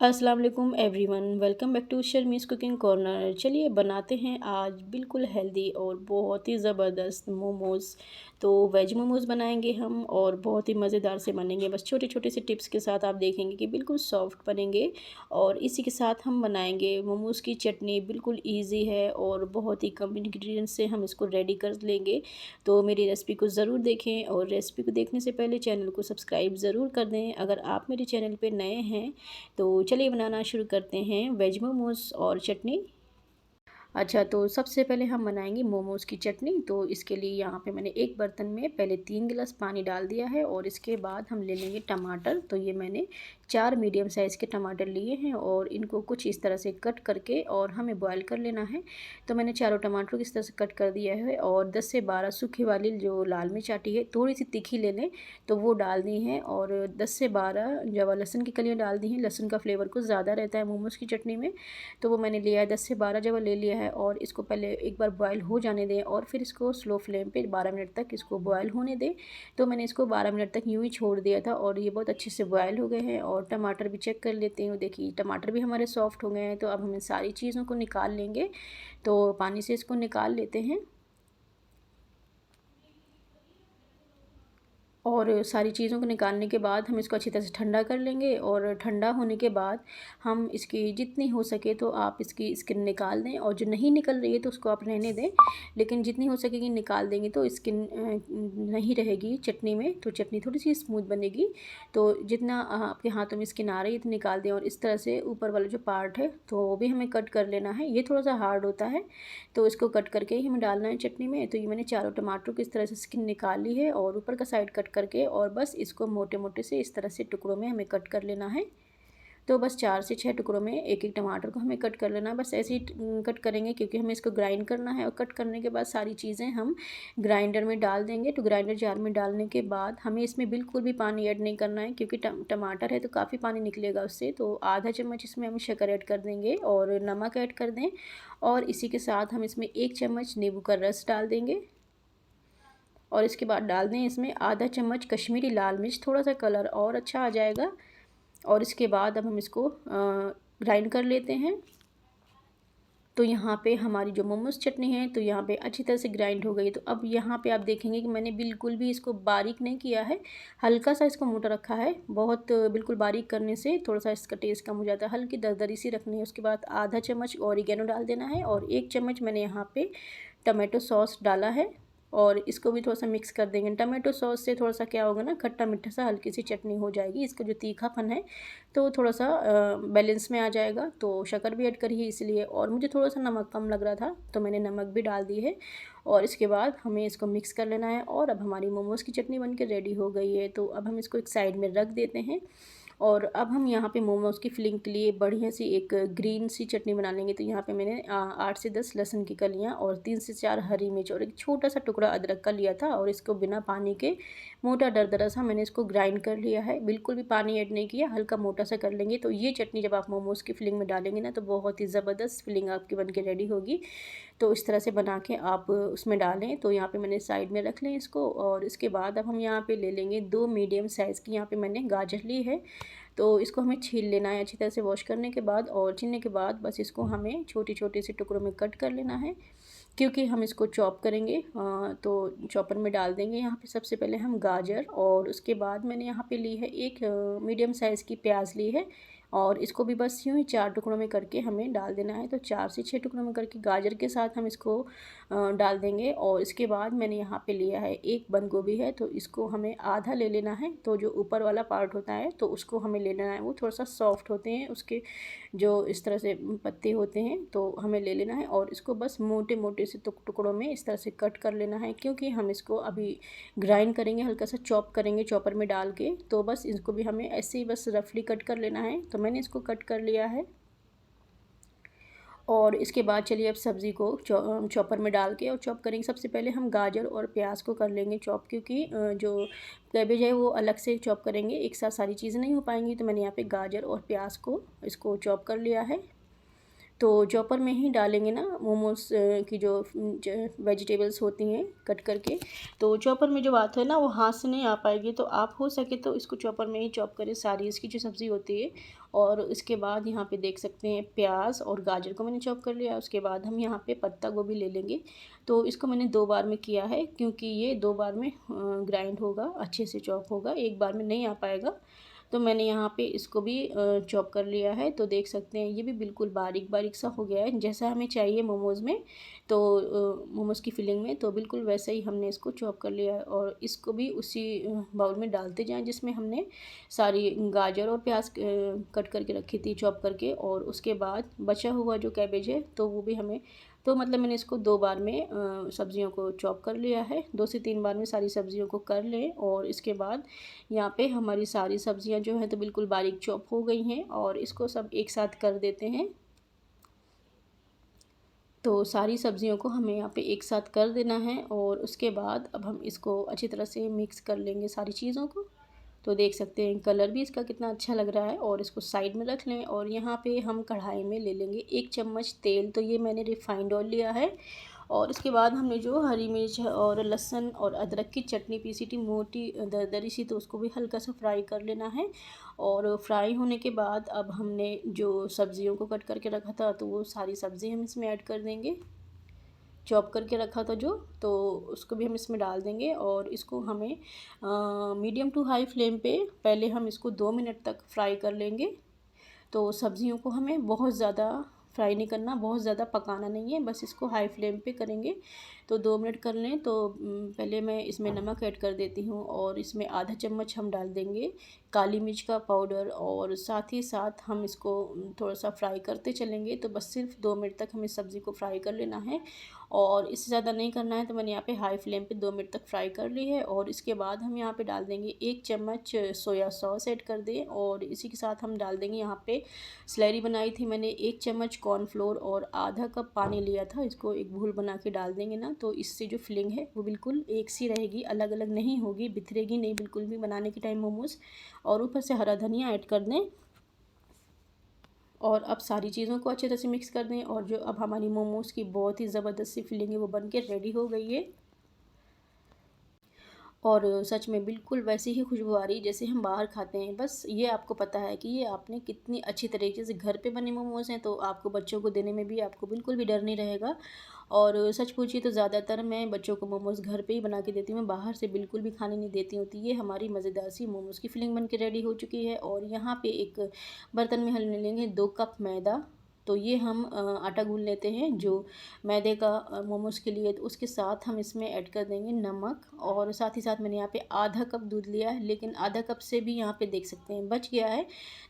अस्सलाम वालेकुम everyone, welcome back to Sharmi's cooking corner. चलिए बनाते हैं आज बिल्कुल हेल्दी और बहुत ही ज़बरदस्त मोमोज़। तो वेज मोमोज़ बनाएंगे हम और बहुत ही मज़ेदार से बनेंगे। बस छोटे छोटे से टिप्स के साथ आप देखेंगे कि बिल्कुल सॉफ्ट बनेंगे। और इसी के साथ हम बनाएंगे मोमोज़ की चटनी। बिल्कुल ईजी है और बहुत ही कम इंग्रेडिएंट्स से हम इसको रेडी कर लेंगे। तो मेरी रेसिपी को ज़रूर देखें और रेसिपी को देखने से पहले चैनल को सब्सक्राइब ज़रूर कर दें अगर आप मेरे चैनल पर नए हैं। तो चलिए बनाना शुरू करते हैं वेज मोमोज़ और चटनी। अच्छा, तो सबसे पहले हम बनाएंगे मोमोज़ की चटनी। तो इसके लिए यहाँ पे मैंने एक बर्तन में पहले 3 गिलास पानी डाल दिया है और इसके बाद हम ले लेंगे टमाटर। तो ये मैंने 4 मीडियम साइज़ के टमाटर लिए हैं और इनको कुछ इस तरह से कट करके और हमें बॉयल कर लेना है। तो मैंने चारों टमाटर को इस तरह से कट कर दिया है और 10 से 12 सूखी वाली जो लाल मिर्च आती है, थोड़ी सी तीखी ले लें तो वो डाल दी हैं। और 10 से 12 जब लहसुन की कलियाँ डाल दी हैं। लहसुन का फ्लेवर कुछ ज़्यादा रहता है मोमोज़ की चटनी में, तो वो मैंने लिया है 10 से 12 जब ले लिया है। और इसको पहले एक बार बॉयल हो जाने दें और फिर इसको स्लो फ्लेम पे 12 मिनट तक इसको बॉयल होने दें। तो मैंने इसको 12 मिनट तक यूँ ही छोड़ दिया था और ये बहुत अच्छे से बॉयल हो गए हैं। और टमाटर भी चेक कर लेते हैं। देखिए टमाटर भी हमारे सॉफ्ट हो गए हैं। तो अब हम इन सारी चीज़ों को निकाल लेंगे। तो पानी से इसको निकाल लेते हैं और सारी चीज़ों को निकालने के बाद हम इसको अच्छी तरह से ठंडा कर लेंगे। और ठंडा होने के बाद हम इसकी जितनी हो सके तो आप इसकी स्किन निकाल दें और जो नहीं निकल रही है तो उसको आप रहने दें। लेकिन जितनी हो सकेगी निकाल देंगे तो स्किन नहीं रहेगी चटनी में, तो चटनी थोड़ी सी स्मूथ बनेगी। तो जितना आपके हाथों में स्किन आ रही है तो निकाल दें। और इस तरह से ऊपर वाला जो पार्ट है तो वो भी हमें कट कर लेना है। ये थोड़ा सा हार्ड होता है तो इसको कट करके ही हमें डालना है चटनी में। तो ये मैंने चारों टमाटर को इस तरह से स्किन निकाल ली है और ऊपर का साइड कट करके और बस इसको मोटे मोटे से इस तरह से टुकड़ों में हमें कट कर लेना है। तो बस 4 से 6 टुकड़ों में एक एक टमाटर को हमें कट कर लेना है। बस ऐसे ही कट करेंगे क्योंकि हमें इसको ग्राइंड करना है। और कट करने के बाद सारी चीज़ें हम ग्राइंडर में डाल देंगे। तो ग्राइंडर जार में डालने के बाद हमें इसमें बिल्कुल भी पानी ऐड नहीं करना है क्योंकि टमाटर है तो काफ़ी पानी निकलेगा उससे। तो आधा चम्मच इसमें हम शक्कर ऐड कर देंगे और नमक ऐड कर दें। और इसी के साथ हम इसमें 1 चम्मच नींबू का रस डाल देंगे। और इसके बाद डाल दें इसमें आधा चम्मच कश्मीरी लाल मिर्च, थोड़ा सा कलर और अच्छा आ जाएगा। और इसके बाद अब हम इसको ग्राइंड कर लेते हैं। तो यहाँ पे हमारी जो मोमोज़ चटनी है तो यहाँ पे अच्छी तरह से ग्राइंड हो गई है। तो अब यहाँ पे आप देखेंगे कि मैंने बिल्कुल भी इसको बारीक नहीं किया है, हल्का सा इसको मोटा रखा है। बहुत बिल्कुल बारीक करने से थोड़ा सा इसका टेस्ट कम हो जाता है, हल्की दरदरी सी रखनी है। उसके बाद आधा चम्मच ऑरिगेनो डाल देना है और 1 चम्मच मैंने यहाँ पे टमाटो सॉस डाला है। और इसको भी थोड़ा सा मिक्स कर देंगे। टमाटो सॉस से थोड़ा सा क्या होगा ना, खट्टा मीठा सा हल्की सी चटनी हो जाएगी। इसका जो तीखापन है तो थोड़ा सा बैलेंस में आ जाएगा। तो शक्कर भी ऐड करी है इसलिए, और मुझे थोड़ा सा नमक कम लग रहा था तो मैंने नमक भी डाल दी है। और इसके बाद हमें इसको मिक्स कर लेना है। और अब हमारी मोमोज़ की चटनी बनके रेडी हो गई है। तो अब हम इसको एक साइड में रख देते हैं। और अब हम यहाँ पे मोमोज़ की फिलिंग के लिए बढ़िया सी एक ग्रीन सी चटनी बना लेंगे। तो यहाँ पे मैंने 8 से 10 लहसुन की कलियाँ और 3 से 4 हरी मिर्च और एक छोटा सा टुकड़ा अदरक का लिया था। और इसको बिना पानी के मोटा दरदरा सा मैंने इसको ग्राइंड कर लिया है। बिल्कुल भी पानी ऐड नहीं किया, हल्का मोटा सा कर लेंगे। तो ये चटनी जब आप मोमोज़ की फिलिंग में डालेंगे ना तो बहुत ही ज़बरदस्त फिलिंग आपकी बन के रेडी होगी। तो इस तरह से बना के आप उसमें डालें। तो यहाँ पे मैंने साइड में रख लें इसको। और इसके बाद अब हम यहाँ पे ले लेंगे 2 मीडियम साइज़ की यहाँ पे मैंने गाजर ली है। तो इसको हमें छील लेना है अच्छी तरह से वॉश करने के बाद। और छीलने के बाद बस इसको हमें छोटे छोटे से टुकड़ों में कट कर लेना है क्योंकि हम इसको चॉप करेंगे। तो चॉपर में डाल देंगे। यहाँ पे सबसे पहले हम गाजर, और उसके बाद मैंने यहाँ पे ली है एक मीडियम साइज़ की प्याज ली है। और इसको भी बस यूँ ही 4 टुकड़ों में करके हमें डाल देना है। तो 4 से 6 टुकड़ों में करके गाजर के साथ हम इसको डाल देंगे। और इसके बाद मैंने यहाँ पे लिया है एक बंद गोभी है तो इसको हमें आधा ले लेना है। तो जो ऊपर वाला पार्ट होता है तो उसको हमें ले लेना है, वो थोड़ा सा सॉफ्ट होते हैं उसके जो इस तरह से पत्ते होते हैं तो हमें ले लेना है। और इसको बस मोटे मोटे से टुकड़ों में इस तरह से कट कर लेना है क्योंकि हम इसको अभी ग्राइंड करेंगे, हल्का सा चॉप करेंगे चॉपर में डाल के। तो बस इसको भी हमें ऐसे ही बस रफली कट कर लेना है। तो मैंने इसको कट कर लिया है। और इसके बाद चलिए अब सब्ज़ी को चॉपर में डाल के और चॉप करेंगे। सबसे पहले हम गाजर और प्याज को कर लेंगे चॉप क्योंकि जो कैबेज है वो अलग से चॉप करेंगे, एक साथ सारी चीज़ें नहीं हो पाएंगी। तो मैंने यहाँ पे गाजर और प्याज को इसको चॉप कर लिया है। तो चॉपर में ही डालेंगे ना मोमोज़ की जो वेजिटेबल्स होती हैं कट करके। तो चॉपर में जो बात है ना वो हाथ से नहीं आ पाएगी, तो आप हो सके तो इसको चॉपर में ही चॉप करें सारी इसकी जो सब्ज़ी होती है। और उसके बाद यहाँ पे देख सकते हैं प्याज और गाजर को मैंने चॉप कर लिया। उसके बाद हम यहाँ पे पत्ता गोभी ले लेंगे। तो इसको मैंने 2 बार में किया है, क्योंकि ये 2 बार में ग्राइंड होगा, अच्छे से चॉप होगा, एक बार में नहीं आ पाएगा। तो मैंने यहाँ पे इसको भी चॉप कर लिया है। तो देख सकते हैं ये भी बिल्कुल बारीक बारीक सा हो गया है, जैसा हमें चाहिए मोमोज़ में। तो मोमोज़ की फिलिंग में तो बिल्कुल वैसे ही हमने इसको चॉप कर लिया है। और इसको भी उसी बाउल में डालते जाएं जिसमें हमने सारी गाजर और प्याज कट करके रखी थी चॉप करके। और उसके बाद बचा हुआ जो कैबेज है तो वो भी हमें, तो मतलब मैंने इसको 2 बार में सब्ज़ियों को चॉप कर लिया है। 2 से 3 बार में सारी सब्ज़ियों को कर लें। और इसके बाद यहाँ पे हमारी सारी सब्ज़ियाँ जो हैं तो बिल्कुल बारीक चॉप हो गई हैं, और इसको सब एक साथ कर देते हैं। तो सारी सब्ज़ियों को हमें यहाँ पे एक साथ कर देना है। और उसके बाद अब हम इसको अच्छी तरह से मिक्स कर लेंगे सारी चीज़ों को। तो देख सकते हैं कलर भी इसका कितना अच्छा लग रहा है। और इसको साइड में रख लें। और यहाँ पे हम कढ़ाई में ले लेंगे 1 चम्मच तेल। तो ये मैंने रिफ़ाइंड ऑयल लिया है। और उसके बाद हमने जो हरी मिर्च और लहसुन और अदरक की चटनी पीसी थी मोटी दरदरी सी, तो उसको भी हल्का सा फ्राई कर लेना है। और फ्राई होने के बाद अब हमने जो सब्ज़ियों को कट करके रखा था तो वो सारी सब्ज़ी हम इसमें ऐड कर देंगे, चॉप करके रखा था जो, तो उसको भी हम इसमें डाल देंगे। और इसको हमें मीडियम टू हाई फ्लेम पे पहले हम इसको 2 मिनट तक फ्राई कर लेंगे। तो सब्ज़ियों को हमें बहुत ज़्यादा फ्राई नहीं करना, बहुत ज़्यादा पकाना नहीं है, बस इसको हाई फ्लेम पे करेंगे। तो 2 मिनट कर लें। तो पहले मैं इसमें नमक ऐड कर देती हूँ। और इसमें आधा चम्मच हम डाल देंगे काली मिर्च का पाउडर। और साथ ही साथ हम इसको थोड़ा सा फ्राई करते चलेंगे। तो बस सिर्फ 2 मिनट तक हमें सब्ज़ी को फ्राई कर लेना है, और इससे ज़्यादा नहीं करना है। तो मैंने यहाँ पे हाई फ्लेम पे 2 मिनट तक फ्राई कर ली है। और इसके बाद हम यहाँ पे डाल देंगे 1 चम्मच सोया सॉस ऐड कर दें। और इसी के साथ हम डाल देंगे यहाँ पे स्लैरी बनाई थी मैंने 1 चम्मच कॉर्नफ्लोर और आधा कप पानी लिया था, इसको एक घोल बना के डाल देंगे ना, तो इससे जो फिलिंग है वो बिल्कुल एक सी रहेगी, अलग अलग नहीं होगी, बिखरेगी नहीं बिल्कुल भी बनाने के टाइम मोमोज़। और ऊपर से हरा धनिया ऐड कर दें। और अब सारी चीज़ों को अच्छे तरह से मिक्स कर दें। और जो अब हमारी मोमोज़ की बहुत ही ज़बरदस्त सी फिलिंग है वो बन के रेडी हो गई है। और सच में बिल्कुल वैसी ही खुशबू आ रही है जैसे हम बाहर खाते हैं। बस ये आपको पता है कि ये आपने कितनी अच्छी तरीके से घर पे बने मोमोज़ हैं, तो आपको बच्चों को देने में भी आपको बिल्कुल भी डर नहीं रहेगा। और सच पूछिए तो ज़्यादातर मैं बच्चों को मोमोज़ घर पे ही बना के देती हूँ, मैं बाहर से बिल्कुल भी खाने नहीं देती हूँ। तो ये हमारी मज़ेदार सी मोमोज़ की फिलिंग बन के रेडी हो चुकी है। और यहाँ पे एक बर्तन में हम ले लेंगे 2 कप मैदा। तो ये हम आटा गूँथ लेते हैं जो मैदे का मोमोज़ के लिए। तो उसके साथ हम इसमें ऐड कर देंगे नमक। और साथ ही साथ मैंने यहाँ पे आधा कप दूध लिया है, लेकिन आधा कप से भी यहाँ पे देख सकते हैं बच गया है।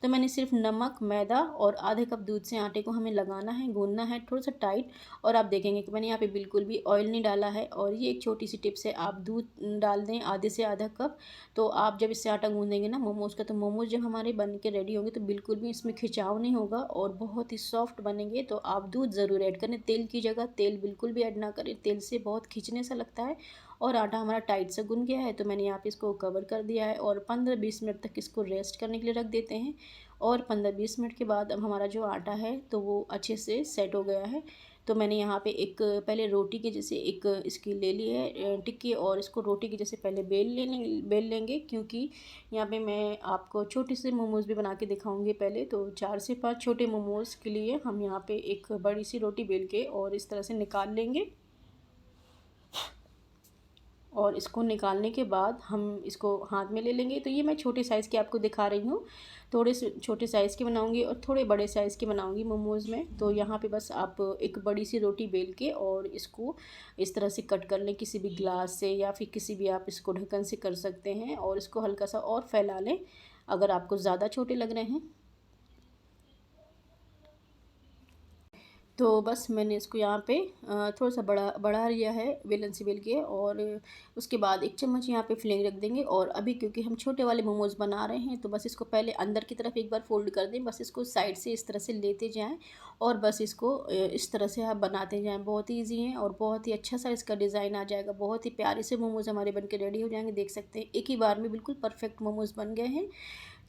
तो मैंने सिर्फ नमक, मैदा और आधे कप दूध से आटे को हमें लगाना है, गूँथना है थोड़ा सा टाइट। और आप देखेंगे कि मैंने यहाँ पे बिल्कुल भी ऑयल नहीं डाला है। और ये एक छोटी सी टिप्स है, आप दूध डाल दें आधे से आधा कप। तो आप जब इससे आटा गूँथेंगे ना मोमोज़ का, तो मोमोज़ जब हमारे बन के रेडी होंगे तो बिल्कुल भी इसमें खिंचाव नहीं होगा और बहुत ही सॉफ्ट बनेंगे। तो आप दूध ज़रूर ऐड करें, तेल की जगह तेल बिल्कुल भी ऐड ना करें, तेल से बहुत खींचने सा लगता है। और आटा हमारा टाइट से गूँथ गया है, तो मैंने यहाँ पे इसको कवर कर दिया है। और 15-20 मिनट तक इसको रेस्ट करने के लिए रख देते हैं। और 15-20 मिनट के बाद अब हमारा जो आटा है तो वो अच्छे से सेट हो गया है। तो मैंने यहाँ पे एक पहले रोटी के जैसे एक इसकी ले ली है टिक्की, और इसको रोटी के जैसे पहले बेल लेंगे, क्योंकि यहाँ पे मैं आपको छोटे से मोमोज़ भी बना के दिखाऊंगी पहले। तो 4 से 5 छोटे मोमोज़ के लिए हम यहाँ पे एक बड़ी सी रोटी बेल के और इस तरह से निकाल लेंगे। और इसको निकालने के बाद हम इसको हाथ में ले लेंगे। तो ये मैं छोटे साइज़ के आपको दिखा रही हूँ, थोड़े से छोटे साइज़ के बनाऊँगी और थोड़े बड़े साइज़ के बनाऊँगी मोमोज़ में। तो यहाँ पे बस आप एक बड़ी सी रोटी बेल के और इसको इस तरह से कट कर लें किसी भी ग्लास से, या फिर किसी भी आप इसको ढक्कन से कर सकते हैं। और इसको हल्का सा और फैला लें अगर आपको ज़्यादा छोटे लग रहे हैं। तो बस मैंने इसको यहाँ पे थोड़ा सा बढ़ा लिया है बेलन से बेल के। और उसके बाद 1 चम्मच यहाँ पे फिलिंग रख देंगे। और अभी क्योंकि हम छोटे वाले मोमोज़ बना रहे हैं, तो बस इसको पहले अंदर की तरफ एक बार फ़ोल्ड कर दें, बस इसको साइड से इस तरह से लेते जाएँ और बस इसको इस तरह से आप बनाते जाएँ। बहुत ही ईज़ी है और बहुत ही अच्छा सा इसका डिज़ाइन आ जाएगा, बहुत ही प्यारे से मोमोज़ हमारे बन के रेडी हो जाएंगे। देख सकते हैं एक ही बार में बिल्कुल परफेक्ट मोमोज़ बन गए हैं।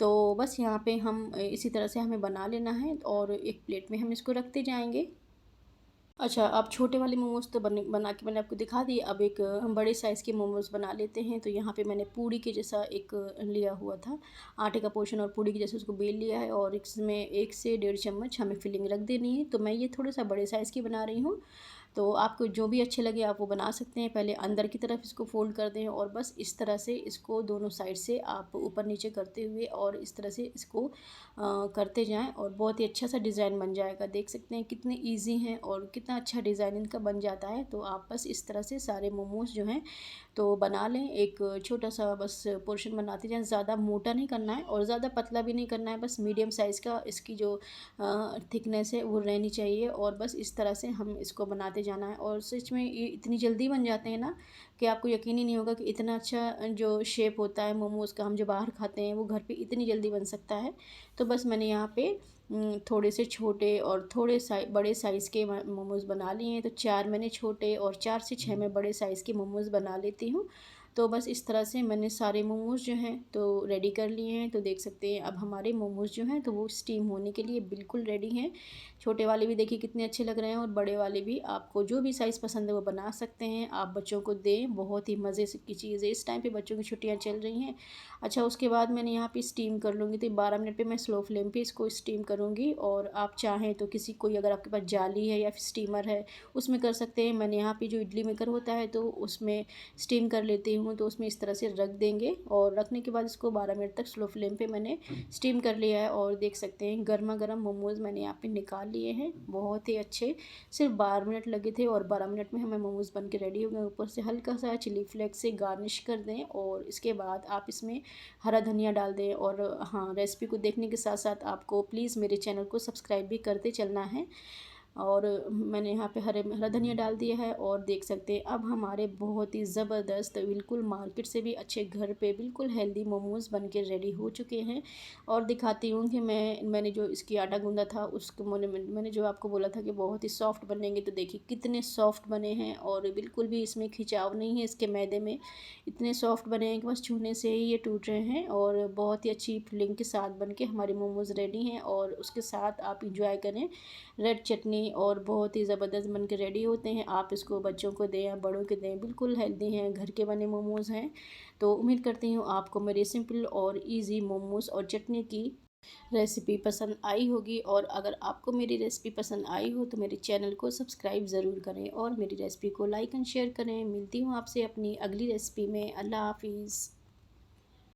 तो बस यहाँ पे हम इसी तरह से हमें बना लेना है और एक प्लेट में हम इसको रखते जाएँगे। अच्छा, अब छोटे वाले मोमोज़ तो बना के मैंने आपको दिखा दिए। अब एक हम बड़े साइज़ के मोमोज़ बना लेते हैं। तो यहाँ पे मैंने पूड़ी के जैसा एक लिया हुआ था, आटे का पोर्शन, और पूड़ी के जैसे उसको बेल लिया है और इसमें 1 से डेढ़ चम्मच हमें फिलिंग रख देनी है। तो मैं ये थोड़ा-सा बड़े साइज़ की बना रही हूँ। तो आपको जो भी अच्छे लगे आप वो बना सकते हैं। पहले अंदर की तरफ इसको फ़ोल्ड कर दें और बस इस तरह से इसको दोनों साइड से आप ऊपर-नीचे करते हुए और इस तरह से इसको करते जाएँ और बहुत ही अच्छा-सा डिज़ाइन बन जाएगा। देख सकते हैं कितने ईज़ी हैं और कितना अच्छा डिज़ाइन इनका बन जाता है। तो आप बस इस तरह से सारे मोमोज़ जो हैं तो बना लें। एक छोटा-सा बस पोर्शन बनाते जाएँ, ज़्यादा मोटा नहीं करना है और ज़्यादा पतला भी नहीं करना है, बस मीडियम साइज़ का इसकी जो थिकनेस है वो रहनी चाहिए और बस इस तरह से हम इसको बनाते जाना है। और सच में ये इतनी जल्दी बन जाते हैं ना कि आपको यकीन ही नहीं होगा कि इतना अच्छा जो शेप होता है मोमोज़ का हम जो बाहर खाते हैं वो घर पे इतनी जल्दी बन सकता है। तो बस मैंने यहाँ पे थोड़े से छोटे और थोड़े बड़े साइज़ के मोमोज़ बना लिए हैं। तो 4 मैंने छोटे और 4 से 6 मैं बड़े साइज़ के मोमोज़ बना लेती हूँ। तो बस इस तरह से मैंने सारे मोमोज़ जो हैं तो रेडी कर लिए हैं। तो देख सकते हैं अब हमारे मोमोज़ जो हैं तो वो स्टीम होने के लिए बिल्कुल रेडी हैं। छोटे वाले भी देखिए कितने अच्छे लग रहे हैं और बड़े वाले भी, आपको जो भी साइज़ पसंद है वो बना सकते हैं। आप बच्चों को दें, बहुत ही मज़े से की चीज़ है। इस टाइम पे बच्चों की छुट्टियाँ चल रही हैं। अच्छा, उसके बाद मैंने यहाँ पे स्टीम कर लूँगी। तो 12 मिनट पे मैं स्लो फ्लेम पे इसको स्टीम करूँगी और आप चाहें तो किसी कोई अगर आपके पास जाली है या फिर स्टीमर है उसमें कर सकते हैं। मैंने यहाँ पे जो इडली मेकर होता है तो उसमें स्टीम कर लेती हूँ। तो उसमें इस तरह से रख देंगे और रखने के बाद इसको 12 मिनट तक स्लो फ्लेम पे मैंने स्टीम कर लिया है और देख सकते हैं गरमा-गरम मोमोज़ मैंने यहाँ पे निकाल लिए हैं। बहुत ही अच्छे, सिर्फ 12 मिनट लगे थे और 12 मिनट में हमें मोमोज़ बन के रेडी हो गए। ऊपर से हल्का सा चिली फ्लेक्स से गार्निश कर दें और इसके बाद आप इसमें हरा धनिया डाल दें। और हाँ, रेसिपी को देखने के साथ-साथ आपको प्लीज़ मेरे चैनल को सब्सक्राइब भी करते चलना है। और मैंने यहाँ पे हरा धनिया डाल दिया है और देख सकते हैं अब हमारे बहुत ही ज़बरदस्त, बिल्कुल मार्केट से भी अच्छे, घर पे बिल्कुल हेल्दी मोमोज़ बन के रेडी हो चुके हैं। और दिखाती हूँ कि मैंने जो इसकी आटा गूँधा था उसको मैंने जो आपको बोला था कि बहुत ही सॉफ्ट बनेंगे, तो देखिए कितने सॉफ्ट बने हैं और बिल्कुल भी इसमें खिंचाव नहीं है इसके मैदे में। इतने सॉफ्ट बने हैं कि बस छूने से ही ये टूट रहे हैं और बहुत ही अच्छी फिलिंग के साथ बन के हमारे मोमोज़ रेडी हैं। और उसके साथ आप इंजॉय करें रेड चटनी और बहुत ही ज़बरदस्त बन के रेडी होते हैं। आप इसको बच्चों को दें या बड़ों को दें, बिल्कुल हेल्दी हैं, घर के बने मोमोज़ हैं। तो उम्मीद करती हूँ आपको मेरी सिंपल और ईज़ी मोमोज़ और चटनी की रेसिपी पसंद आई होगी। और अगर आपको मेरी रेसिपी पसंद आई हो तो मेरे चैनल को सब्सक्राइब ज़रूर करें और मेरी रेसिपी को लाइक एंड शेयर करें। मिलती हूँ आपसे अपनी अगली रेसिपी में। अल्लाह हाफ़िज़।